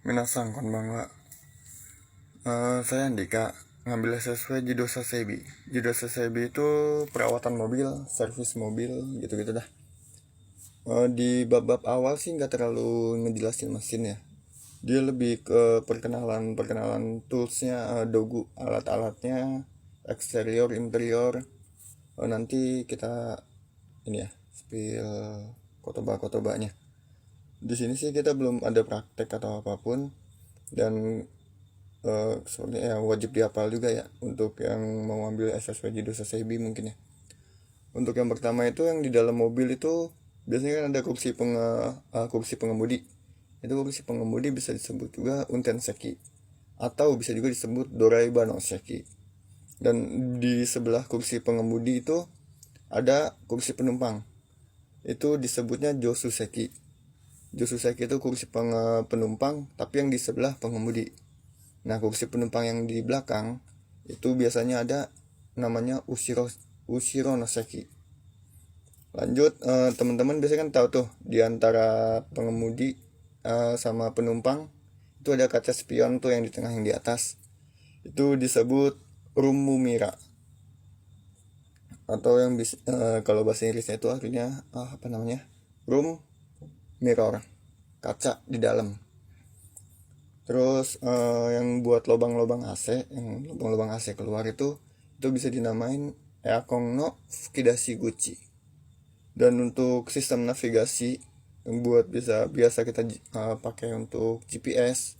Minasan konbanwa. Saya Andika, ngambil sesuai Jido Sasebi. Jido Sasebi itu perawatan mobil, servis mobil, gitu-gitu dah. Di bab-bab awal sih nggak terlalu ngejelasin mesin ya. Dia lebih ke perkenalan toolsnya, dogu, alat-alatnya, eksterior, interior. Nanti kita ini ya, spill kotobanya. Di sini sih kita belum ada praktek atau apapun, dan soalnya ya wajib dihafal juga ya untuk yang mau ambil SSW Jido Sasebi mungkin ya. Untuk yang pertama itu yang di dalam mobil itu biasanya kan ada kursi pengemudi. Itu kursi pengemudi bisa disebut juga unten seki atau bisa juga disebut doraiba no seki. Dan di sebelah kursi pengemudi itu ada kursi penumpang. Itu disebutnya josu seki. Josu seki itu kursi penumpang tapi yang di sebelah pengemudi. Nah, kursi penumpang yang di belakang itu biasanya ada namanya ushiro no seki. Lanjut, teman-teman biasanya kan tahu tuh di antara pengemudi sama penumpang itu ada kaca spion tuh yang di tengah yang di atas. Itu disebut rumumira. Atau yang bisa kalau bahasa Inggrisnya itu artinya apa namanya? Room mirror. Kaca di dalam. Terus yang buat lubang-lubang AC, yang lubang-lubang AC keluar itu bisa dinamain eakong no fukidashi guchi. Dan untuk sistem navigasi yang buat biasa kita pakai untuk GPS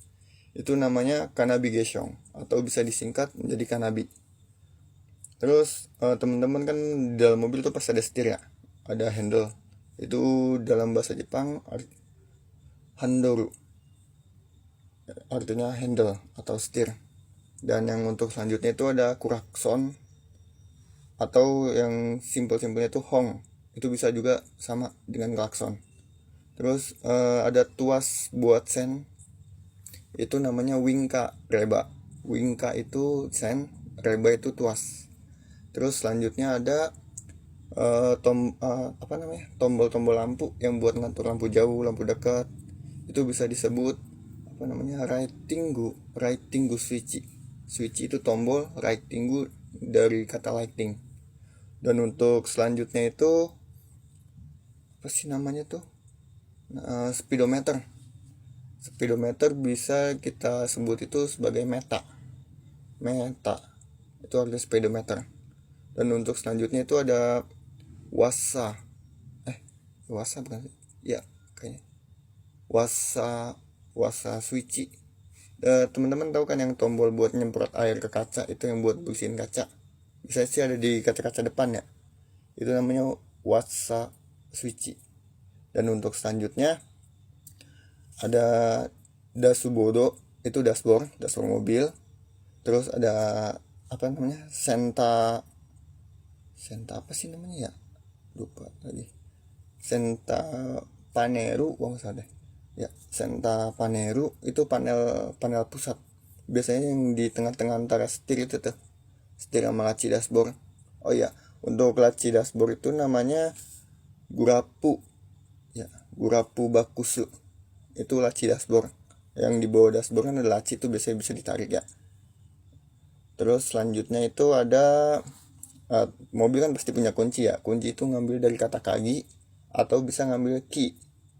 itu namanya kanabigation atau bisa disingkat menjadi kanabi. Terus teman-teman kan di dalam mobil tuh pasti ada setir ya, ada handle. Itu dalam bahasa Jepang handoru, artinya handle atau setir. Dan yang untuk selanjutnya itu ada kurakson atau yang simpel-simpelnya itu hong. Itu bisa juga sama dengan klakson. Terus ada tuas buat sen. Itu namanya wingka reba. Wingka itu sen, reba itu tuas. Terus selanjutnya ada tombol-tombol lampu yang buat ngatur lampu jauh, lampu dekat. Itu bisa disebut lighting gu switch. Switch itu tombol, lighting gu dari kata lighting. Dan untuk selanjutnya itu apa sih namanya tuh? Speedometer. Speedometer bisa kita sebut itu sebagai meta. Itu artinya speedometer. Dan untuk selanjutnya itu ada wasa. Wasa bukan sih? Ya, kayaknya. Wasa switch. Teman-teman tahu kan yang tombol buat nyemprot air ke kaca itu yang buat bersihin kaca. Bisa sih ada di kaca-kaca depan ya. Itu namanya wasa switch. Dan untuk selanjutnya ada dashboard, itu dashboard mobil. Terus ada apa namanya? Senta apa sih namanya ya? Lupa lagi. Senta Paneru, salah deh. Ya, Senta Paneru itu panel pusat. Biasanya yang di tengah-tengah antara setir itu tuh. Setir sama laci dashboard. Oh iya, untuk laci dashboard itu namanya gurapu. Ya, gurapu bakusu. Itu laci dashboard. Yang di bawah dashboard kan ada laci itu biasanya bisa ditarik ya. Terus selanjutnya itu ada mobil kan pasti punya kunci ya. Kunci itu ngambil dari kata kagi atau bisa ngambil key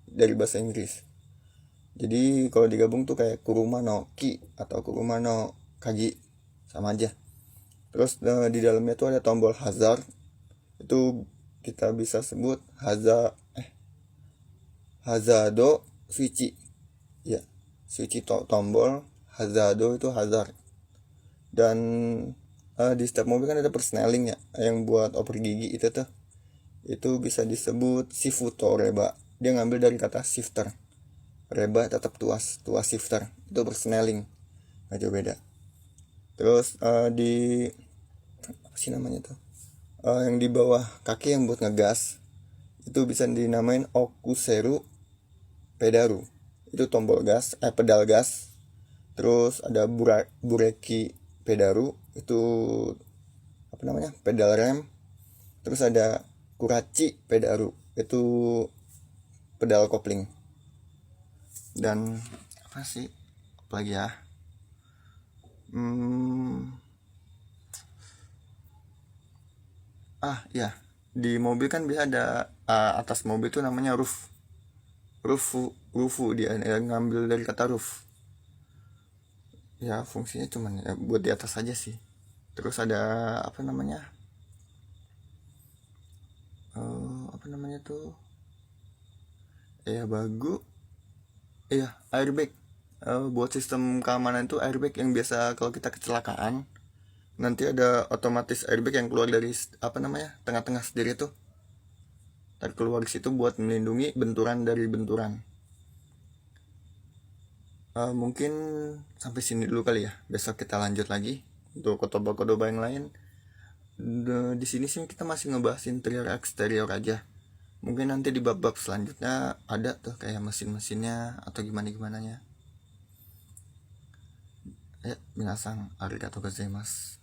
dari bahasa Inggris. Jadi kalau digabung tuh kayak kuruma no ki atau kuruma no kagi, sama aja. Terus di dalamnya tuh ada tombol hazard. Itu kita bisa sebut hazado switch. Ya, switch tombol, hazado itu hazard. Dan di setiap mobil kan ada persneling ya, yang buat oper gigi itu tuh. Itu bisa disebut shifuto reba. Dia ngambil dari kata shifter. Reba tetap tuas shifter. Itu persneling. Gak jauh beda. Terus di apa sih namanya tuh? Yang di bawah kaki yang buat ngegas itu bisa dinamain okuseru pedaru. Itu tombol gas, pedal gas. Terus ada bureki pedaru, itu apa namanya? Pedal rem. Terus ada kuraci pedaru, itu pedal kopling. Dan apa sih? apalagi ya. Ya, di mobil kan bisa ada atas mobil tuh namanya rufu dia ngambil dari kata roof. Ya fungsinya cuman ya, buat di atas aja sih. Terus ada apa namanya, apa namanya tuh, ya bagu, iya airbag. Buat sistem keamanan itu airbag yang biasa kalau kita kecelakaan nanti ada otomatis airbag yang keluar dari apa namanya, tengah-tengah sendiri tuh, dan keluar situ buat melindungi dari benturan. Mungkin sampai sini dulu kali ya, besok kita lanjut lagi untuk kotoba-kotoba yang lain. Di sini sih kita masih ngebahas interior eksterior aja. Mungkin nanti di bab-bab selanjutnya ada tuh kayak mesin-mesinnya atau gimana-gimananya. Ya, minasang arigatou gozaimasu.